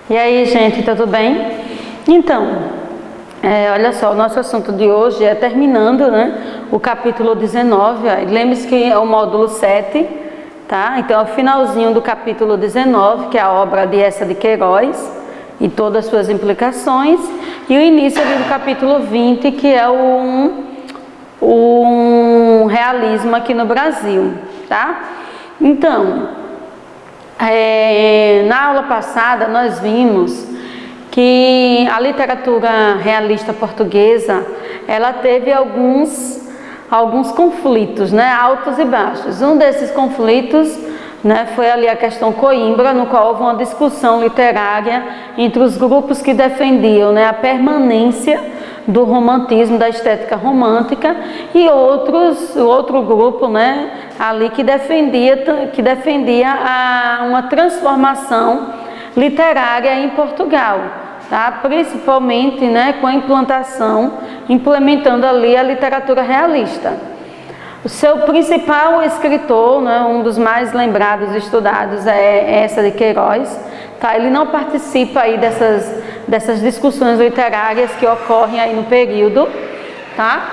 E aí, gente, tudo bem? Então, olha só, o nosso assunto de hoje é terminando, né, o capítulo 19. Lembre-se que é o módulo 7, tá? Então, é o finalzinho do capítulo 19, que é a obra de Eça de Queiroz e todas as suas implicações, e o início ali do capítulo 20, que é o realismo aqui no Brasil, tá? Então, na aula passada nós vimos que a literatura realista portuguesa, ela teve alguns conflitos, né, altos e baixos. Um desses conflitos, né, foi ali a questão Coimbra, no qual houve uma discussão literária entre os grupos que defendiam, né, a permanência do romantismo, da estética romântica, e outro grupo, né, ali que defendia uma transformação literária em Portugal, tá? Principalmente, né, com a implementando ali a literatura realista. O seu principal escritor, né, um dos mais lembrados e estudados, é Eça de Queiroz, tá? Ele não participa aí dessas discussões literárias que ocorrem aí no período, tá?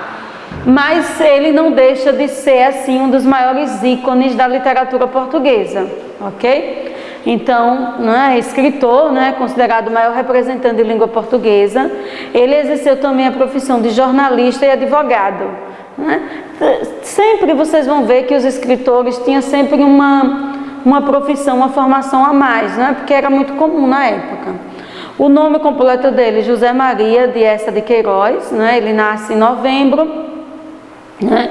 Mas ele não deixa de ser, assim, um dos maiores ícones da literatura portuguesa, ok? Então, né, escritor, né, considerado o maior representante de língua portuguesa, ele exerceu também a profissão de jornalista e advogado, né? Sempre vocês vão ver que os escritores tinham sempre uma profissão, uma formação a mais, né, porque era muito comum na época. O nome completo dele, José Maria de Eça de Queiroz, né, ele nasce em novembro, né,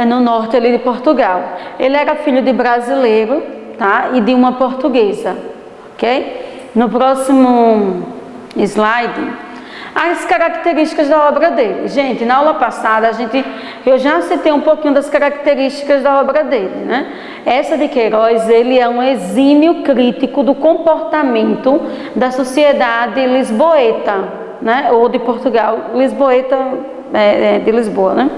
no norte ali de Portugal. Ele era filho de brasileiro, tá, e de uma portuguesa, ok? No próximo slide, as características da obra dele. Gente, na aula passada eu já citei um pouquinho das características da obra dele, né? Eça de Queiroz, ele é um exímio crítico do comportamento da sociedade lisboeta, né? Ou de Portugal, lisboeta de Lisboa, né?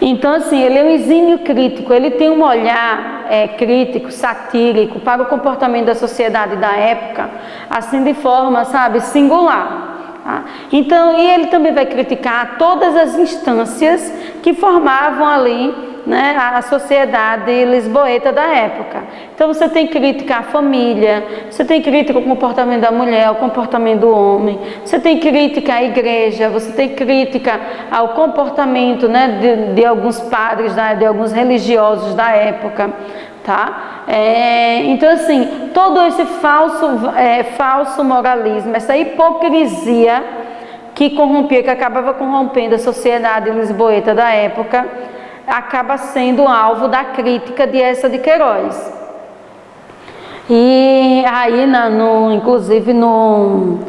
Então, assim, ele é um exímio crítico, ele tem um olhar crítico, satírico para o comportamento da sociedade da época, assim, de forma, sabe, singular. Tá? Então, e ele também vai criticar todas as instâncias que formavam ali, né, a sociedade lisboeta da época. Então você tem crítica à família, você tem crítica ao comportamento da mulher, ao comportamento do homem, você tem crítica à igreja, você tem crítica ao comportamento, né, de alguns padres, de alguns religiosos da época, tá? Então, assim, todo esse falso moralismo, essa hipocrisia que acabava corrompendo a sociedade lisboeta da época, acaba sendo alvo da crítica de Eça de Queiroz. E aí, inclusive no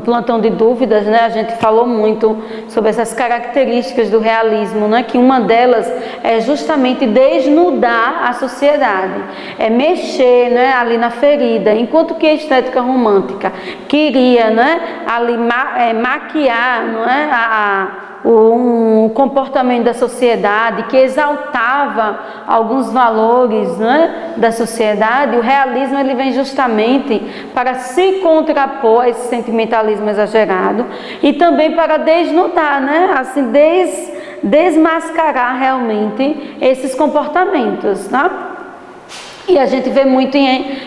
plantão de dúvidas, né, a gente falou muito sobre essas características do realismo, né, que uma delas é justamente desnudar a sociedade, é mexer, né, ali na ferida, enquanto que a estética romântica queria, né, ali maquiar, não é, o comportamento da sociedade, que exaltava alguns valores, né, da sociedade. O realismo, ele vem justamente para se contrapor a esse sentimentalismo exagerado e também para desnudar, né, assim, desmascarar realmente esses comportamentos, tá? E a gente vê muito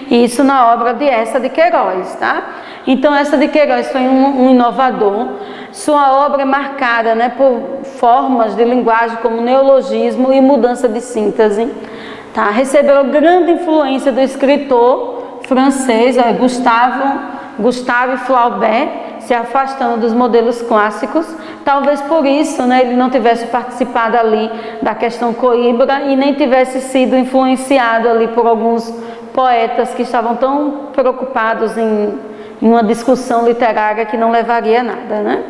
isso na obra de Eça de Queiroz, tá? Então, Eça de Queiroz foi um inovador. Sua obra é marcada, né, por formas de linguagem como neologismo e mudança de síntese, tá? Recebeu grande influência do escritor francês Gustave Flaubert, se afastando dos modelos clássicos. Talvez por isso, né, ele não tivesse participado ali da questão Coimbra e nem tivesse sido influenciado ali por alguns poetas que estavam tão preocupados em uma discussão literária que não levaria a nada, né?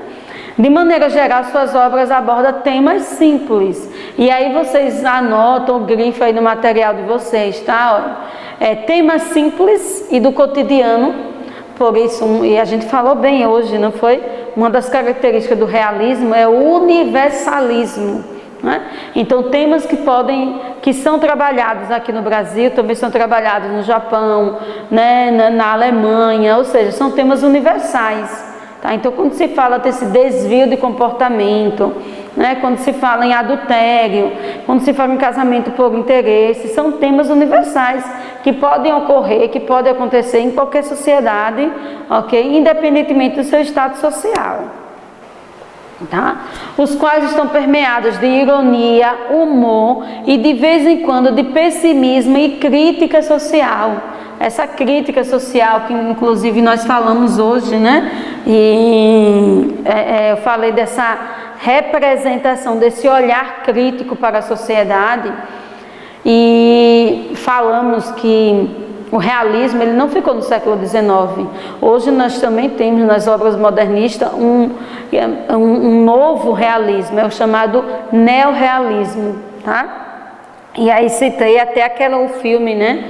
De maneira geral, suas obras abordam temas simples. E aí vocês anotam, grifam aí no material de vocês, tá? Temas simples e do cotidiano, Por isso, e a gente falou bem hoje, não foi? Uma das características do realismo é o universalismo, né? Então, temas que são trabalhados aqui no Brasil, também são trabalhados no Japão, né, na Alemanha, ou seja, são temas universais. Tá? Então, quando se fala desse desvio de comportamento, né, quando se fala em adultério, quando se fala em casamento por interesse, são temas universais que podem ocorrer, que podem acontecer em qualquer sociedade, ok? Independentemente do seu estado social. Tá? Os quais estão permeados de ironia, humor e de vez em quando de pessimismo e crítica social. Essa crítica social que inclusive nós falamos hoje, né? E eu falei dessa representação, desse olhar crítico para a sociedade, e falamos que o realismo ele não ficou no século XIX. Hoje nós também temos nas obras modernistas um novo realismo, é o chamado neorrealismo, tá? E aí citei até o filme, né?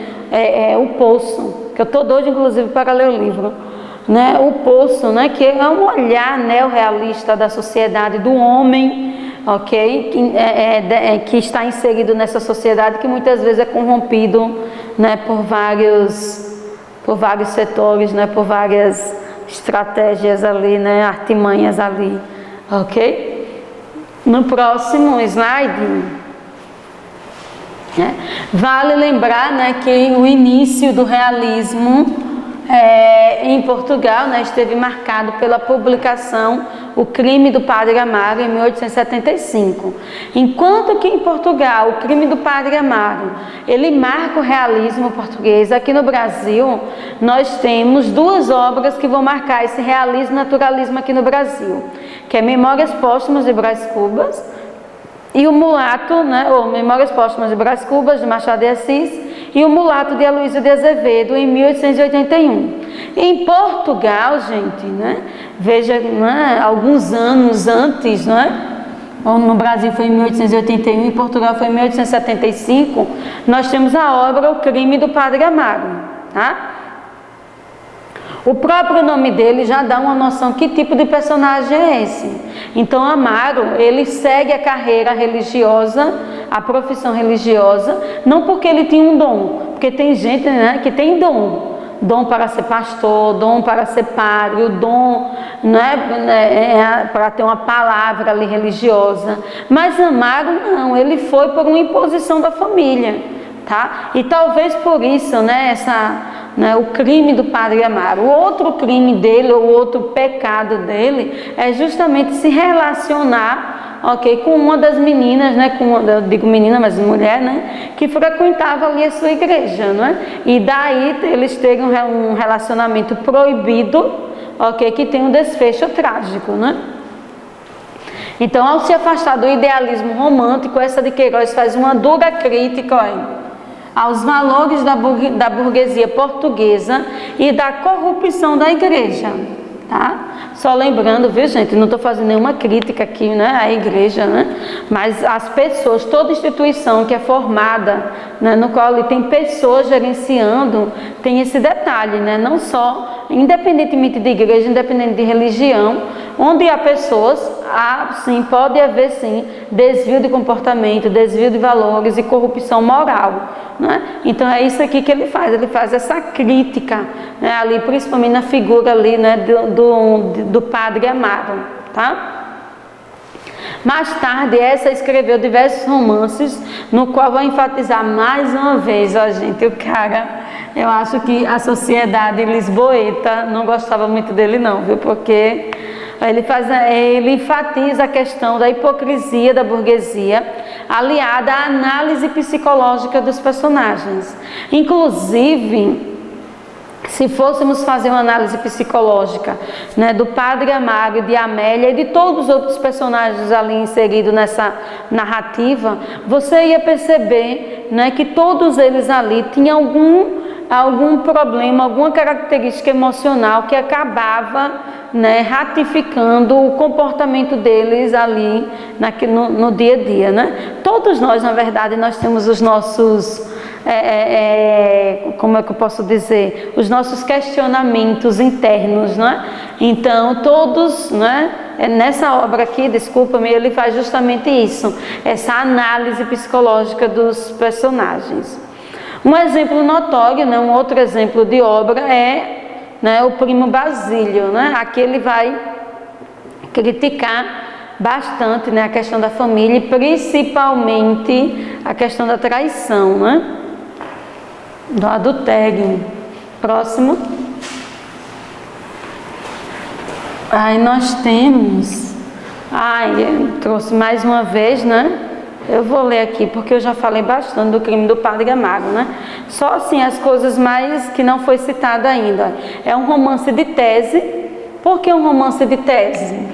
O Poço, que eu estou doida inclusive para ler o livro, né? O Poço, né? Que é um olhar neorrealista da sociedade, do homem, ok? Que está inserido nessa sociedade que muitas vezes é corrompido, né? Por vários setores, né? Por várias estratégias ali, né? Artimanhas ali, ok? No próximo slide, vale lembrar, né, que o início do realismo em Portugal, né, esteve marcado pela publicação O Crime do Padre Amaro em 1875. Enquanto que em Portugal o Crime do Padre Amaro ele marca o realismo português, aqui no Brasil nós temos duas obras que vão marcar esse realismo naturalismo aqui no Brasil, que é Memórias Póstumas de Brás Cubas e o Mulato, né, ou Memórias Póstumas de Brás Cubas, de Machado de Assis, e o Mulato de Aloysio de Azevedo, em 1881. Em Portugal, gente, né, veja, né, alguns anos antes, né, no Brasil foi em 1881, em Portugal foi em 1875, nós temos a obra O Crime do Padre Amaro, tá? O próprio nome dele já dá uma noção que tipo de personagem é esse. Então Amaro, ele segue a carreira religiosa, a profissão religiosa, não porque ele tinha um dom, porque tem gente, né, que tem dom para ser pastor, dom para ser padre, o dom, né, para ter uma palavra ali religiosa. Mas Amaro não, ele foi por uma imposição da família, tá? E talvez por isso, né, o crime do Padre Amaro. O outro crime dele, o outro pecado dele, é justamente se relacionar, ok, com uma das meninas, né, eu digo menina, mas mulher, né, que frequentava ali a sua igreja, né, e daí eles terem um relacionamento proibido, ok, que tem um desfecho trágico, né. Então, ao se afastar do idealismo romântico, essa de Queiroz faz uma dura crítica, olha, aos valores da burguesia portuguesa e da corrupção da igreja, tá? Só lembrando, viu, gente, não estou fazendo nenhuma crítica aqui, né, à igreja, né, mas as pessoas, toda instituição que é formada, né, no qual ali tem pessoas gerenciando, tem esse detalhe, né, não só, independentemente de igreja, independente de religião, onde há pessoas, sim, pode haver sim desvio de comportamento, desvio de valores e corrupção moral, né? Então é isso aqui que ele faz essa crítica, né, ali, principalmente na figura ali, né, do Padre Amaro, tá? Mais tarde, essa escreveu diversos romances, no qual vai enfatizar mais uma vez, ó, gente, o cara, eu acho que a sociedade lisboeta não gostava muito dele não, viu, porque ele enfatiza a questão da hipocrisia da burguesia, aliada à análise psicológica dos personagens. Inclusive, se fôssemos fazer uma análise psicológica, né, do Padre Amaro, de Amélia e de todos os outros personagens ali inseridos nessa narrativa, você ia perceber, né, que todos eles ali tinham algum problema, alguma característica emocional que acabava, né, ratificando o comportamento deles ali no dia a dia, né? Todos nós, na verdade, nós temos os nossos como é que eu posso dizer, os nossos questionamentos internos, né? Então todos, né? Nessa obra aqui, desculpa-me, ele faz justamente isso, essa análise psicológica dos personagens. Um exemplo notório, né? Um outro exemplo de obra é, né, o Primo Basílio, né? Aqui ele vai criticar bastante, né, a questão da família e principalmente a questão da traição, né? Do adultério. Próximo. Aí nós temos, eu trouxe mais uma vez, né? Eu vou ler aqui porque eu já falei bastante do Crime do Padre Amaro, né? Só assim as coisas mais que não foi citado ainda. É um romance de tese. Por que um romance de tese?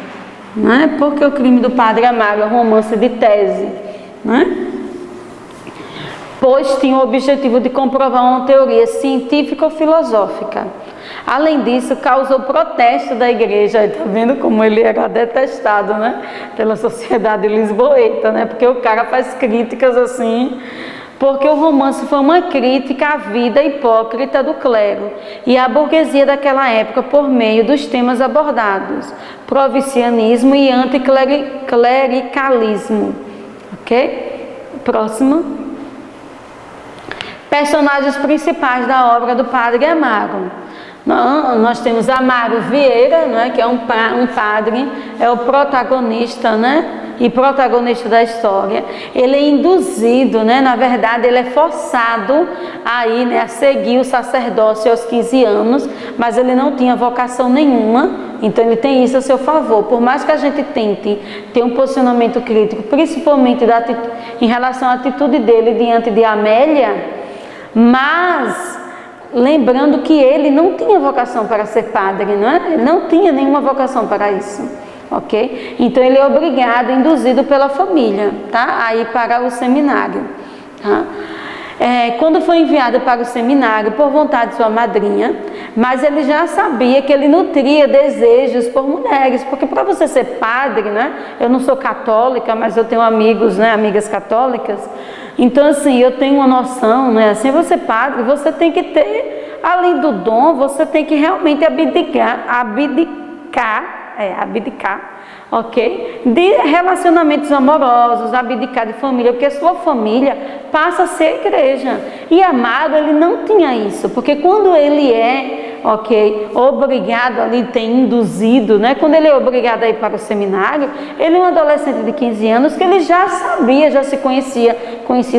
Né? Porque o Crime do Padre Amaro é um romance de tese, né? Pois tinha o objetivo de comprovar uma teoria científica ou filosófica. Além disso, causou protesto da igreja. Está vendo como ele era detestado, né? Pela sociedade lisboeta, né? Porque o cara faz críticas assim, porque o romance foi uma crítica à vida hipócrita do clero e à burguesia daquela época por meio dos temas abordados, provincianismo e anticlericalismo. Ok? Próximo. Personagens principais da obra do Padre Amaro. Nós temos Amaro Vieira, né, que é um padre, é o protagonista, né, e protagonista da história. Ele é induzido, né, na verdade ele é forçado aí, né, a seguir o sacerdócio aos 15 anos, mas ele não tinha vocação nenhuma, então ele tem isso a seu favor. Por mais que a gente tente ter um posicionamento crítico, principalmente em relação à atitude dele diante de Amélia, mas lembrando que ele não tinha vocação para ser padre, não é? Ele não tinha nenhuma vocação para isso, ok? Então ele é obrigado, induzido pela família, tá? A ir para o seminário, tá? Quando foi enviado para o seminário por vontade de sua madrinha, mas ele já sabia que ele nutria desejos por mulheres, porque para você ser padre, né? Eu não sou católica, mas eu tenho amigos, né? Amigas católicas. Então assim, eu tenho uma noção, né? Assim, você padre, você tem que ter, além do dom, você tem que realmente abdicar, ok? De relacionamentos amorosos, abdicar de família, porque sua família passa a ser igreja. E Amaro, ele não tinha isso, porque quando ele é, ok, obrigado ali, tem induzido, né? Quando ele é obrigado a ir para o seminário, ele é um adolescente de 15 anos que ele já sabia, já se conhecia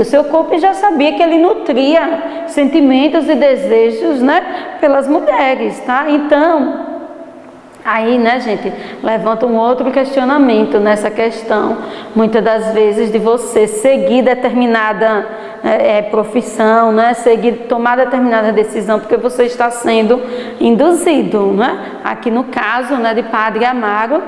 o seu corpo e já sabia que ele nutria sentimentos e desejos, né, pelas mulheres, tá? Então, aí, né, gente, levanta um outro questionamento nessa questão, muitas das vezes, de você seguir determinada profissão, né, tomar determinada decisão, porque você está sendo induzido, né? Aqui no caso, né, de Padre Amaro,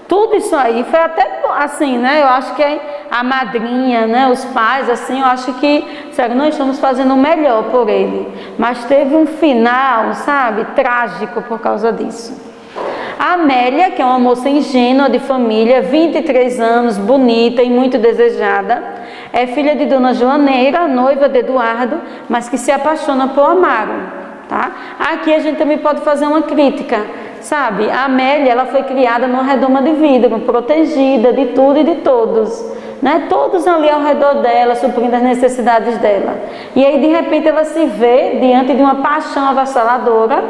tudo isso aí foi até assim, né? Eu acho que a madrinha, né, os pais, assim, eu acho que, sério, nós estamos fazendo o melhor por ele, mas teve um final, sabe, trágico por causa disso. A Amélia, que é uma moça ingênua de família, 23 anos, bonita e muito desejada, é filha de Dona Joaneira, noiva de Eduardo, mas que se apaixona por Amaro, tá? Aqui a gente também pode fazer uma crítica, sabe? A Amélia, ela foi criada numa redoma de vidro, protegida de tudo e de todos, né? Todos ali ao redor dela, suprindo as necessidades dela. E aí, de repente, ela se vê diante de uma paixão avassaladora,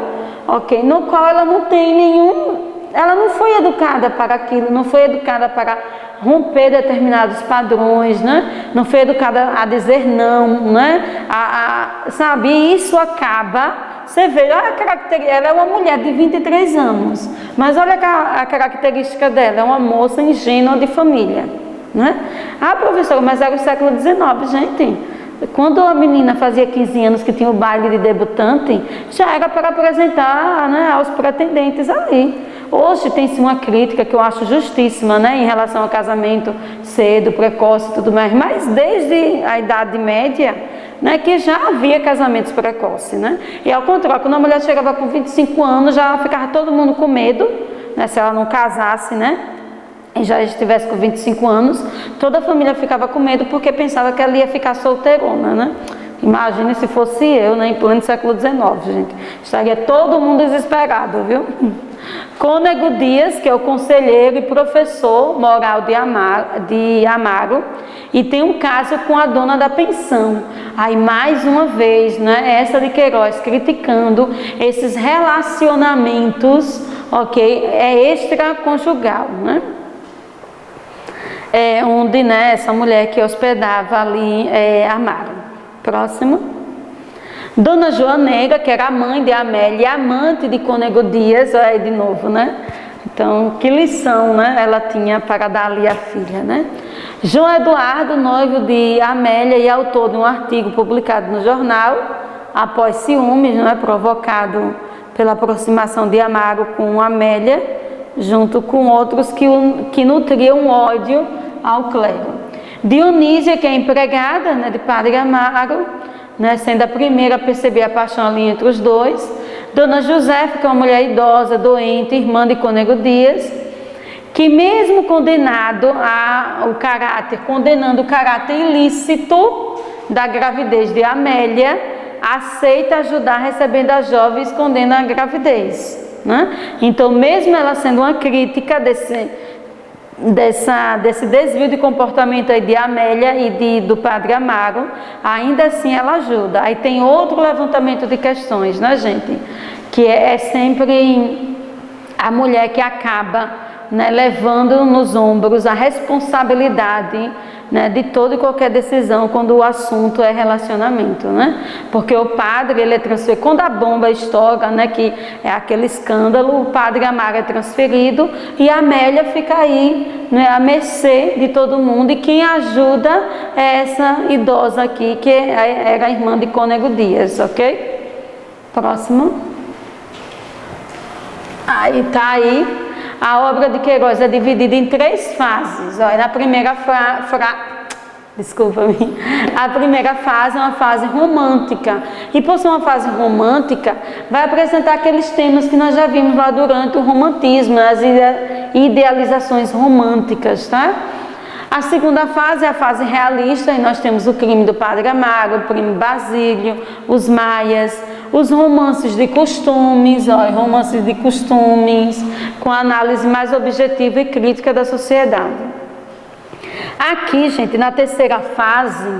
ok? No qual ela não tem ela não foi educada para aquilo, não foi educada para romper determinados padrões, né? Não foi educada a dizer não, né? Sabe, e isso acaba, você vê, olha ela é uma mulher de 23 anos, mas olha a característica dela, é uma moça ingênua de família, né? Ah, professora, mas era o século XIX, gente. Quando a menina fazia 15 anos que tinha o baile de debutante, já era para apresentar, né, aos pretendentes ali. Hoje tem-se uma crítica que eu acho justíssima, né, em relação ao casamento cedo, precoce e tudo mais, mas desde a Idade Média, né, que já havia casamentos precoces, né? E ao contrário, quando a mulher chegava com 25 anos, já ficava todo mundo com medo, né, se ela não casasse, né? E já estivesse com 25 anos, toda a família ficava com medo porque pensava que ela ia ficar solteirona, né? Imagine se fosse eu, né, em pleno século XIX, gente. Estaria todo mundo desesperado, viu? Cônego Dias, que é o conselheiro e professor moral de Amaro, e tem um caso com a dona da pensão. Aí, mais uma vez, né, essa de Queiroz criticando esses relacionamentos, ok? É extraconjugal, né? Onde, né, essa mulher que hospedava ali Amaro. Próximo. Dona Joaneira, que era a mãe de Amélia e amante de Cônego Dias, aí de novo, né? Então, que lição, né, ela tinha para dar ali a filha, né? João Eduardo, noivo de Amélia e autor de um artigo publicado no jornal, após ciúmes, né, provocado pela aproximação de Amaro com Amélia, junto com outros que nutriam ódio ao clero. Dionísia, que é empregada, né, de Padre Amaro, né, sendo a primeira a perceber a paixão ali entre os dois. Dona Josefa, que é uma mulher idosa, doente, irmã de Cônego Dias, que mesmo condenando o caráter ilícito da gravidez de Amélia, aceita ajudar recebendo a jovem e escondendo a gravidez, né? Então, mesmo ela sendo uma crítica desse desvio de comportamento aí de Amélia e do Padre Amaro, ainda assim ela ajuda. Aí tem outro levantamento de questões, né, gente? Que é sempre a mulher que acaba, né, levando nos ombros a responsabilidade, né, de toda e qualquer decisão quando o assunto é relacionamento, né? Porque o padre, ele é transferido, quando a bomba estoura, né, que é aquele escândalo, o Padre Amaro é transferido e a Amélia fica aí, né, à mercê de todo mundo, e quem ajuda é essa idosa aqui, que era a irmã de Cônego Dias, ok? Próximo. Aí tá aí. A obra de Queiroz é dividida em 3 fases. Olha, na primeira a primeira fase é uma fase romântica. E por ser uma fase romântica, vai apresentar aqueles temas que nós já vimos lá durante o romantismo, as idealizações românticas, tá? A segunda fase é a fase realista, e nós temos o crime do Padre Amaro, o primo Basílio, os Maias, os romances de costumes, romances de costumes, com análise mais objetiva e crítica da sociedade. Aqui, gente, na terceira fase,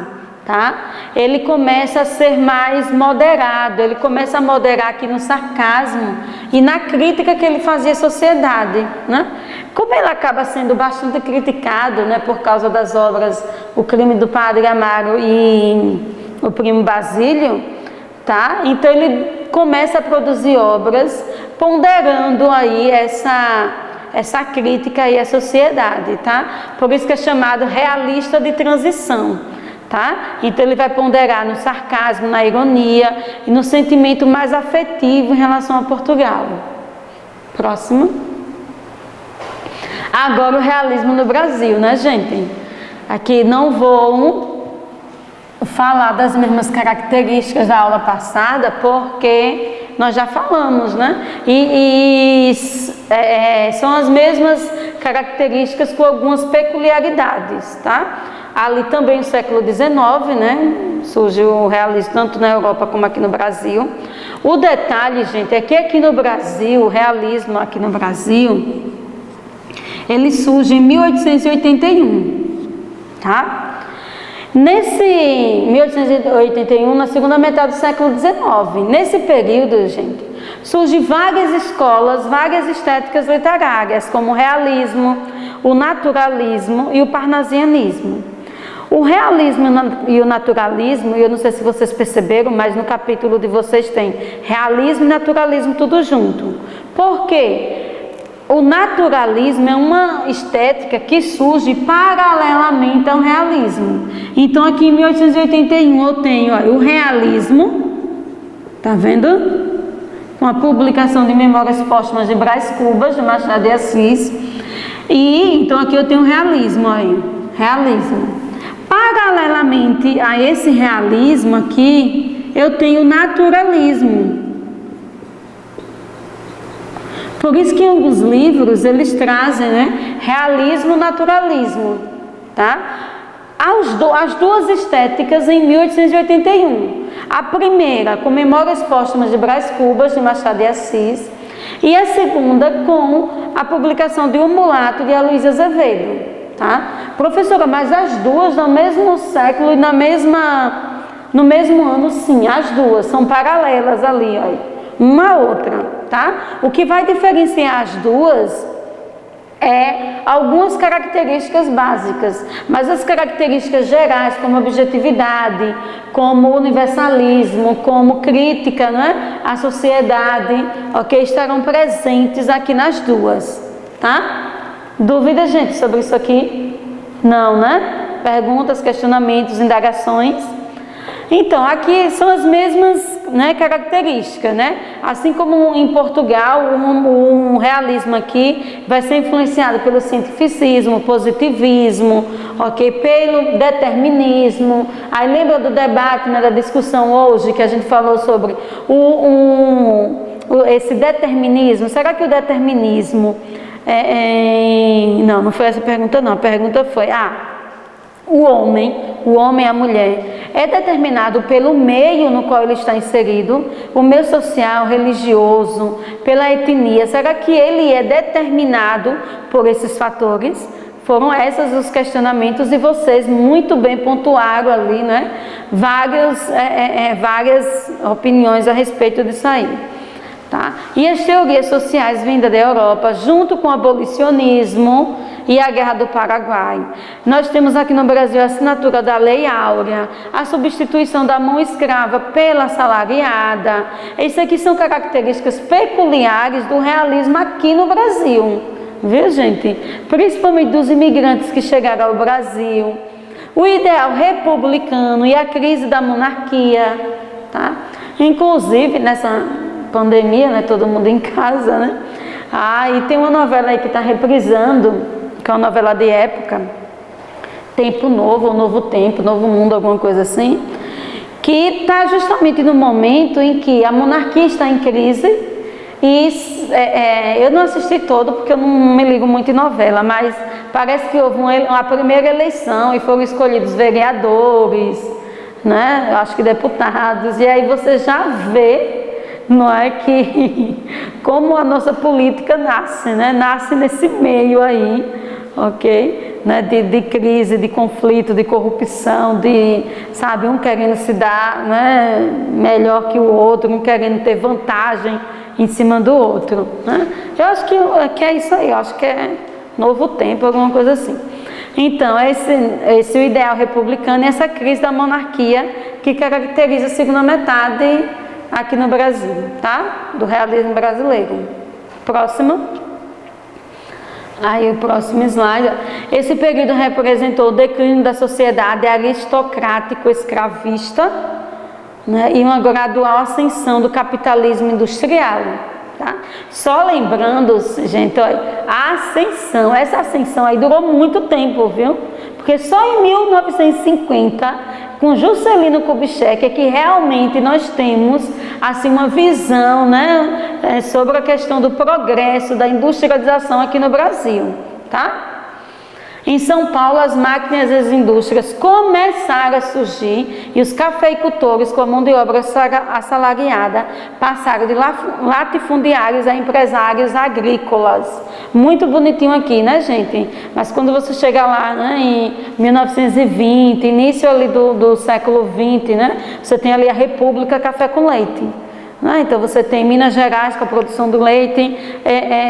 tá? Ele começa a ser mais moderado, ele começa a moderar aqui no sarcasmo e na crítica que ele fazia à sociedade, né? Como ele acaba sendo bastante criticado, né, por causa das obras O Crime do Padre Amaro e O Primo Basílio, tá? Então ele começa a produzir obras ponderando aí essa crítica aí à sociedade, tá? Por isso que é chamado realista de transição, tá? Então ele vai ponderar no sarcasmo, na ironia e no sentimento mais afetivo em relação a Portugal. Próximo. Agora o realismo no Brasil, né, gente? Aqui não vou falar das mesmas características da aula passada, porque nós já falamos, né? São as mesmas características com algumas peculiaridades, tá? Ali também no século XIX, né? Surge o realismo tanto na Europa como aqui no Brasil. O detalhe, gente, é que aqui no Brasil, o realismo aqui no Brasil, ele surge em 1881, tá? Nesse 1881, na segunda metade do século XIX, nesse período, gente, surgem várias escolas, várias estéticas literárias, como o realismo, o naturalismo e o parnasianismo. O realismo e o naturalismo, e eu não sei se vocês perceberam, mas no capítulo de vocês tem realismo e naturalismo tudo junto. Por quê? O naturalismo é uma estética que surge paralelamente ao realismo. Então aqui em 1881 eu tenho, olha, o realismo, tá vendo? Com a publicação de Memórias Póstumas de Brás Cubas, de Machado de Assis. E então aqui eu tenho o realismo, olha, realismo. Paralelamente a esse realismo aqui, eu tenho o naturalismo. Por isso que em alguns livros eles trazem, né, realismo, naturalismo, tá? as duas estéticas em 1881. A primeira com Memórias Póstumas de Brás Cubas, de Machado de Assis, e a segunda com a publicação de O Mulato, de Aloysio Azevedo. Tá? Professora, mas as duas no mesmo século e no mesmo ano, sim, as duas são paralelas ali, ó, uma a outra, tá? O que vai diferenciar as duas é algumas características básicas, mas as características gerais, como objetividade, como universalismo, como crítica, né, à sociedade, ok, estarão presentes aqui nas duas, tá? Dúvida, gente, sobre isso aqui? Não, né? Perguntas, questionamentos, indagações? Então, aqui são as mesmas, né, características, né? Assim como em Portugal, o realismo aqui vai ser influenciado pelo cientificismo, positivismo, ok? Pelo determinismo. Aí lembra do debate, né, da discussão hoje que a gente falou sobre esse determinismo? Será que o determinismo não foi essa a pergunta não. A pergunta foi, o homem e a mulher é determinado pelo meio no qual ele está inserido, o meio social, religioso, pela etnia. Será que ele é determinado por esses fatores? Foram esses os questionamentos e vocês muito bem pontuaram ali, né? Várias opiniões a respeito disso aí. Tá? E as teorias sociais vindas da Europa, junto com o abolicionismo e a Guerra do Paraguai. Nós temos aqui no Brasil a assinatura da Lei Áurea, a substituição da mão escrava pela assalariada. Isso aqui são características peculiares do realismo aqui no Brasil, viu, gente? Principalmente dos imigrantes que chegaram ao Brasil. O ideal republicano e a crise da monarquia, tá? Inclusive nessa pandemia, né, todo mundo em casa, né? E tem uma novela aí que está reprisando, que é uma novela de época, Tempo Novo, ou Novo Tempo, Novo Mundo, alguma coisa assim, que está justamente no momento em que a monarquia está em crise. E eu não assisti todo porque eu não me ligo muito em novela, mas parece que houve uma primeira eleição e foram escolhidos vereadores, né? Eu acho que deputados, e aí você já vê, não é, que como a nossa política nasce, né? Nasce nesse meio aí, ok? Né? De crise, de conflito, de corrupção, sabe, um querendo se dar, né, melhor que o outro, um querendo ter vantagem em cima do outro, né? Eu acho que é isso aí, eu acho que é Novo Tempo, alguma coisa assim. Então, esse é o ideal republicano e essa crise da monarquia que caracteriza a segunda metade aqui no Brasil, tá? Do realismo brasileiro. Próximo. Aí o próximo slide. Esse período representou o declínio da sociedade aristocrático-escravista, né, e uma gradual ascensão do capitalismo industrial. Tá? Só lembrando, gente, olha, essa ascensão aí durou muito tempo, viu? Porque só em 1950, com Juscelino Kubitschek, é que realmente nós temos assim uma visão, né, sobre a questão do progresso, da industrialização aqui no Brasil, tá? Em São Paulo, as máquinas e as indústrias começaram a surgir e os cafeicultores com a mão de obra assalariada passaram de latifundiários a empresários agrícolas. Muito bonitinho aqui, né, gente? Mas quando você chega lá, né, em 1920, início ali do século XX, né, você tem ali a República Café com Leite. Então você tem Minas Gerais com a produção do leite,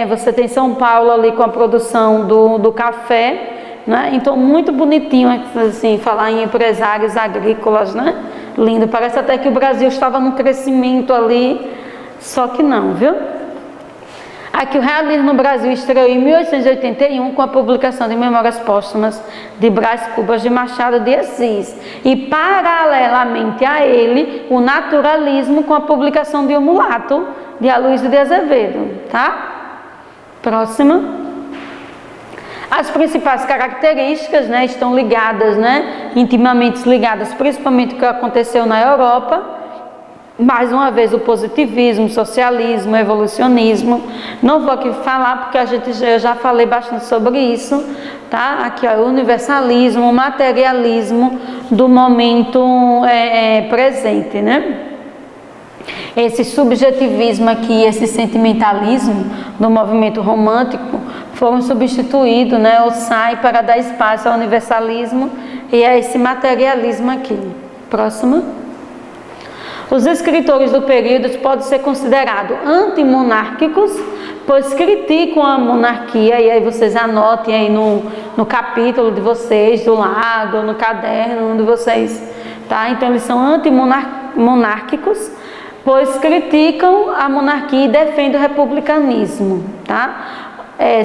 você tem São Paulo ali com a produção do café, né? Então muito bonitinho assim, falar em empresários agrícolas, né? Lindo, parece até que o Brasil estava num crescimento ali, só que não, viu? Aqui o realismo no Brasil estreou em 1881 com a publicação de Memórias Póstumas de Brás Cubas de Machado de Assis. E paralelamente a ele, o naturalismo com a publicação de O Mulato, de Aloysio de Azevedo. Tá? Próxima. As principais características, né, estão ligadas, né, intimamente ligadas, principalmente ao que aconteceu na Europa. Mais uma vez o positivismo, o socialismo, o evolucionismo. Não vou aqui falar porque eu já falei bastante sobre isso, tá? Aqui, ó, o universalismo, o materialismo do momento presente, né? Esse subjetivismo aqui, esse sentimentalismo do movimento romântico foram substituídos, né, ou sai para dar espaço ao universalismo e a esse materialismo aqui. Próximo. Os escritores do período podem ser considerados antimonárquicos, pois criticam a monarquia, e aí vocês anotem aí no capítulo de vocês, do lado, no caderno de vocês, tá? Então eles são antimonárquicos, pois criticam a monarquia e defendem o republicanismo, tá?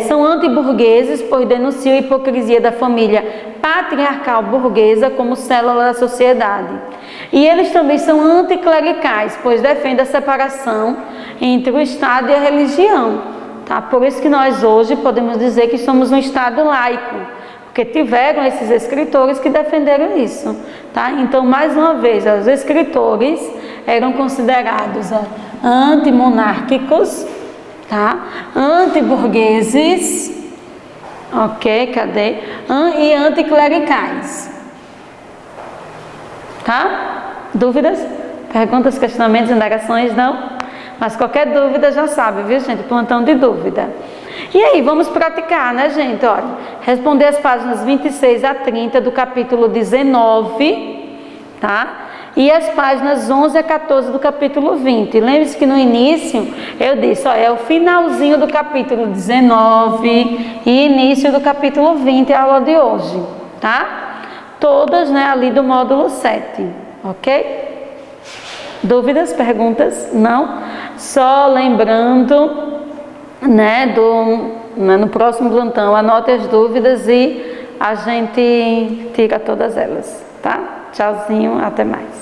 São antiburgueses, pois denunciam a hipocrisia da família patriarcal burguesa como célula da sociedade. E eles também são anticlericais, pois defendem a separação entre o Estado e a religião, tá? Por isso que nós hoje podemos dizer que somos um Estado laico, porque tiveram esses escritores que defenderam isso, tá? Então, mais uma vez, os escritores eram considerados antimonárquicos, tá? Antiburgueses, ok, cadê? E anticlericais, tá? Dúvidas? Perguntas, questionamentos, indagações? Não? Mas qualquer dúvida já sabe, viu, gente? Plantão de dúvida. E aí, vamos praticar, né, gente? Olha, responder as páginas 26 a 30 do capítulo 19, tá? E as páginas 11 a 14 do capítulo 20. Lembre-se que no início eu disse, ó, é o finalzinho do capítulo 19 e início do capítulo 20, a aula de hoje, tá? Todas, né, ali do módulo 7, ok? Dúvidas, perguntas? Não? Só lembrando, né, no próximo plantão, anote as dúvidas e a gente tira todas elas, tá? Tchauzinho, até mais.